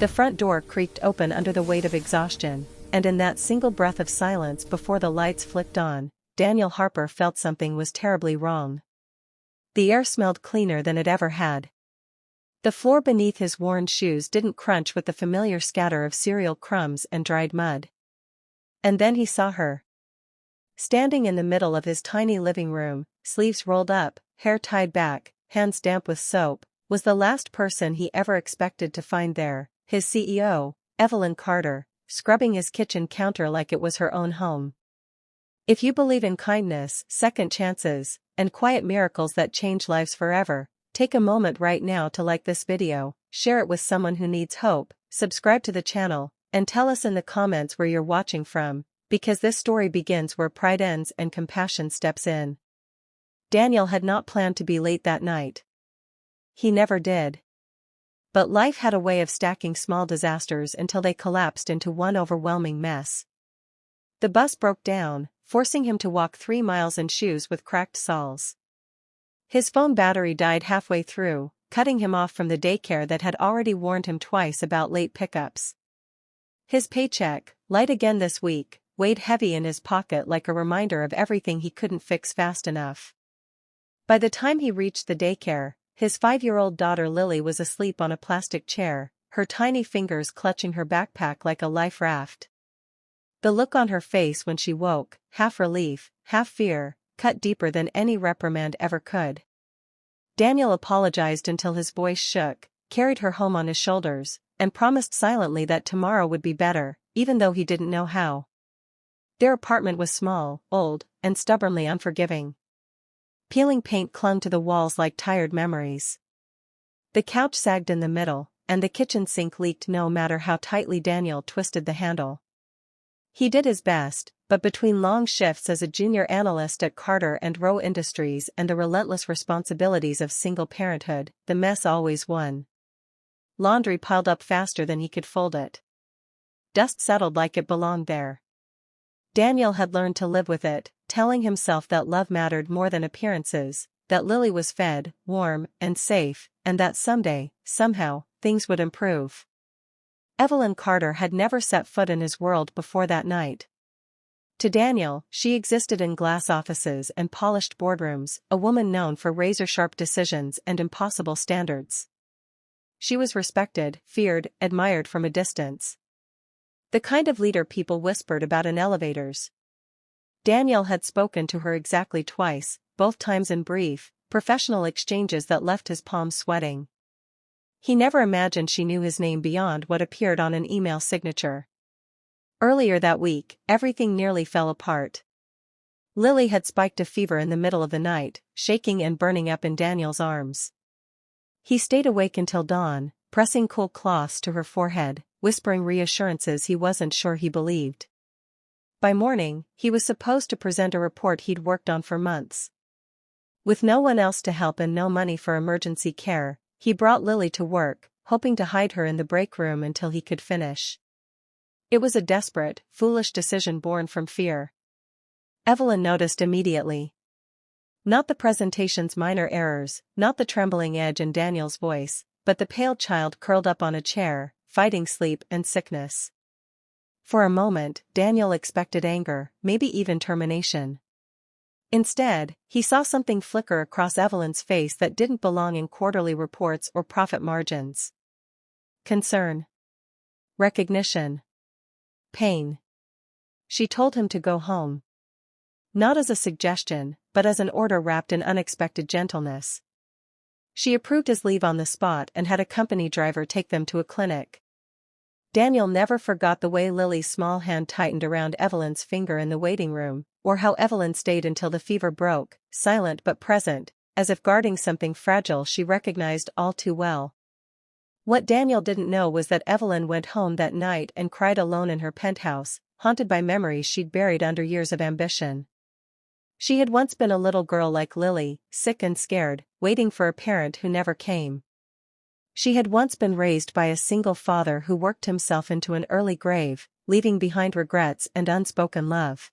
The front door creaked open under the weight of exhaustion, and in that single breath of silence before the lights flicked on, Daniel Harper felt something was terribly wrong. The air smelled cleaner than it ever had. The floor beneath his worn shoes didn't crunch with the familiar scatter of cereal crumbs and dried mud. And then he saw her. Standing in the middle of his tiny living room, sleeves rolled up, hair tied back, hands damp with soap, was the last person he ever expected to find there, his CEO, Evelyn Carter, scrubbing his kitchen counter like it was her own home. If you believe in kindness, second chances, and quiet miracles that change lives forever, take a moment right now to like this video, share it with someone who needs hope, subscribe to the channel, and tell us in the comments where you're watching from, because this story begins where pride ends and compassion steps in. Daniel had not planned to be late that night. He never did. But life had a way of stacking small disasters until they collapsed into one overwhelming mess. The bus broke down, forcing him to walk 3 miles in shoes with cracked soles. His phone battery died halfway through, cutting him off from the daycare that had already warned him twice about late pickups. His paycheck, light again this week, weighed heavy in his pocket like a reminder of everything he couldn't fix fast enough. By the time he reached the daycare, his 5-year-old daughter Lily was asleep on a plastic chair, her tiny fingers clutching her backpack like a life raft. The look on her face when she woke, half relief, half fear, cut deeper than any reprimand ever could. Daniel apologized until his voice shook, carried her home on his shoulders, and promised silently that tomorrow would be better, even though he didn't know how. Their apartment was small, old, and stubbornly unforgiving. Peeling paint clung to the walls like tired memories. The couch sagged in the middle, and the kitchen sink leaked no matter how tightly Daniel twisted the handle. He did his best, but between long shifts as a junior analyst at Carter and Rowe Industries and the relentless responsibilities of single parenthood, the mess always won. Laundry piled up faster than he could fold it. Dust settled like it belonged there. Daniel had learned to live with it, telling himself that love mattered more than appearances, that Lily was fed, warm, and safe, and that someday, somehow, things would improve. Evelyn Carter had never set foot in his world before that night. To Daniel, she existed in glass offices and polished boardrooms, a woman known for razor-sharp decisions and impossible standards. She was respected, feared, admired from a distance. The kind of leader people whispered about in elevators. Daniel had spoken to her exactly twice, both times in brief, professional exchanges that left his palms sweating. He never imagined she knew his name beyond what appeared on an email signature. Earlier that week, everything nearly fell apart. Lily had spiked a fever in the middle of the night, shaking and burning up in Daniel's arms. He stayed awake until dawn, pressing cool cloths to her forehead, whispering reassurances he wasn't sure he believed. By morning, he was supposed to present a report he'd worked on for months. With no one else to help and no money for emergency care, he brought Lily to work, hoping to hide her in the break room until he could finish. It was a desperate, foolish decision born from fear. Evelyn noticed immediately. Not the presentation's minor errors, not the trembling edge in Daniel's voice, but the pale child curled up on a chair, fighting sleep and sickness. For a moment, Daniel expected anger, maybe even termination. Instead, he saw something flicker across Evelyn's face that didn't belong in quarterly reports or profit margins. Concern. Recognition. Pain. She told him to go home. Not as a suggestion, but as an order wrapped in unexpected gentleness. She approved his leave on the spot and had a company driver take them to a clinic. Daniel never forgot the way Lily's small hand tightened around Evelyn's finger in the waiting room, or how Evelyn stayed until the fever broke, silent but present, as if guarding something fragile she recognized all too well. What Daniel didn't know was that Evelyn went home that night and cried alone in her penthouse, haunted by memories she'd buried under years of ambition. She had once been a little girl like Lily, sick and scared, waiting for a parent who never came. She had once been raised by a single father who worked himself into an early grave, leaving behind regrets and unspoken love.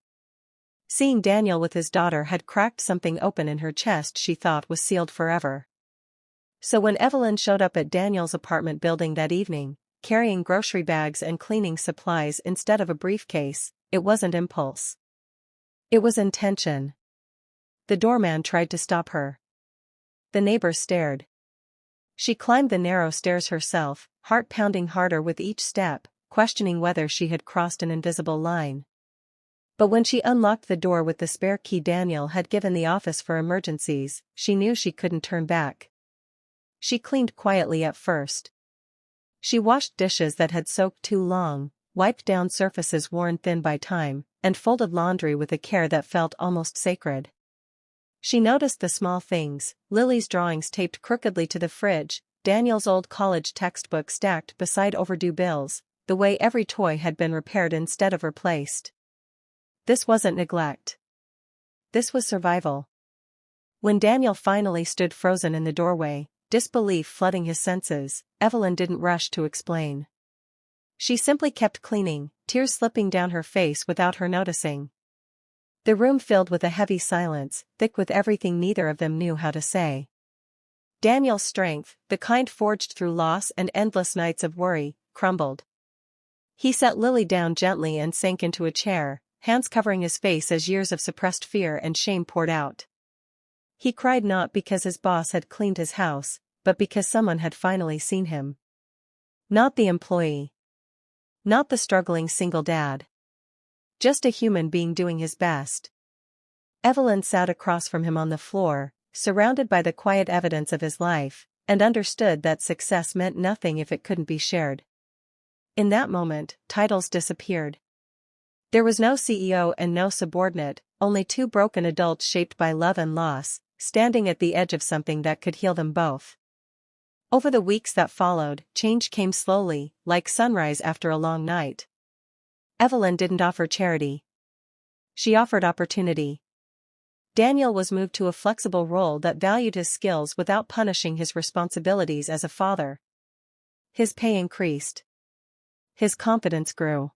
Seeing Daniel with his daughter had cracked something open in her chest she thought was sealed forever. So when Evelyn showed up at Daniel's apartment building that evening, carrying grocery bags and cleaning supplies instead of a briefcase. It wasn't impulse. It was intention. The doorman tried to stop her. The neighbors stared. She climbed the narrow stairs herself, heart pounding harder with each step, questioning whether she had crossed an invisible line. But when she unlocked the door with the spare key Daniel had given the office for emergencies, she knew she couldn't turn back. She cleaned quietly at first. She washed dishes that had soaked too long, wiped down surfaces worn thin by time, and folded laundry with a care that felt almost sacred. She noticed the small things: Lily's drawings taped crookedly to the fridge, Daniel's old college textbook stacked beside overdue bills, the way every toy had been repaired instead of replaced. This wasn't neglect. This was survival. When Daniel finally stood frozen in the doorway, disbelief flooding his senses, Evelyn didn't rush to explain. She simply kept cleaning, tears slipping down her face without her noticing. The room filled with a heavy silence, thick with everything neither of them knew how to say. Daniel's strength, the kind forged through loss and endless nights of worry, crumbled. He set Lily down gently and sank into a chair, hands covering his face as years of suppressed fear and shame poured out. He cried not because his boss had cleaned his house, but because someone had finally seen him. Not the employee. Not the struggling single dad. Just a human being doing his best. Evelyn sat across from him on the floor, surrounded by the quiet evidence of his life, and understood that success meant nothing if it couldn't be shared. In that moment, titles disappeared. There was no CEO and no subordinate, only two broken adults shaped by love and loss, standing at the edge of something that could heal them both. Over the weeks that followed, change came slowly, like sunrise after a long night. Evelyn didn't offer charity. She offered opportunity. Daniel was moved to a flexible role that valued his skills without punishing his responsibilities as a father. His pay increased. His confidence grew.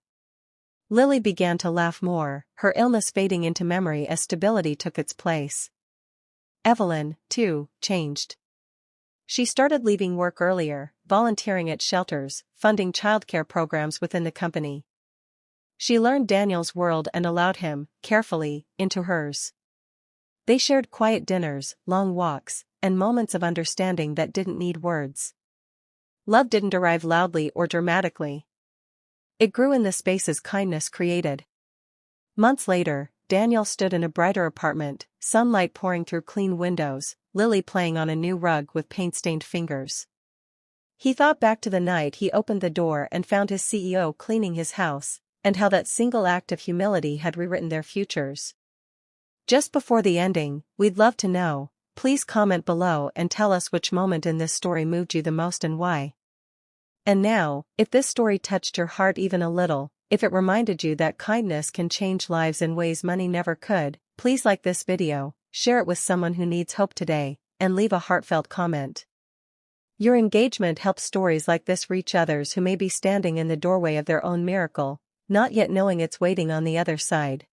Lily began to laugh more, her illness fading into memory as stability took its place. Evelyn, too, changed. She started leaving work earlier, volunteering at shelters, funding childcare programs within the company. She learned Daniel's world and allowed him, carefully, into hers. They shared quiet dinners, long walks, and moments of understanding that didn't need words. Love didn't arrive loudly or dramatically. It grew in the spaces kindness created. Months later, Daniel stood in a brighter apartment, sunlight pouring through clean windows, Lily playing on a new rug with paint-stained fingers. He thought back to the night he opened the door and found his CEO cleaning his house, and how that single act of humility had rewritten their futures. Just before the ending, we'd love to know. Please comment below and tell us which moment in this story moved you the most and why. And now, if this story touched your heart even a little, if it reminded you that kindness can change lives in ways money never could, please like this video, share it with someone who needs hope today, and leave a heartfelt comment. Your engagement helps stories like this reach others who may be standing in the doorway of their own miracle, not yet knowing it's waiting on the other side.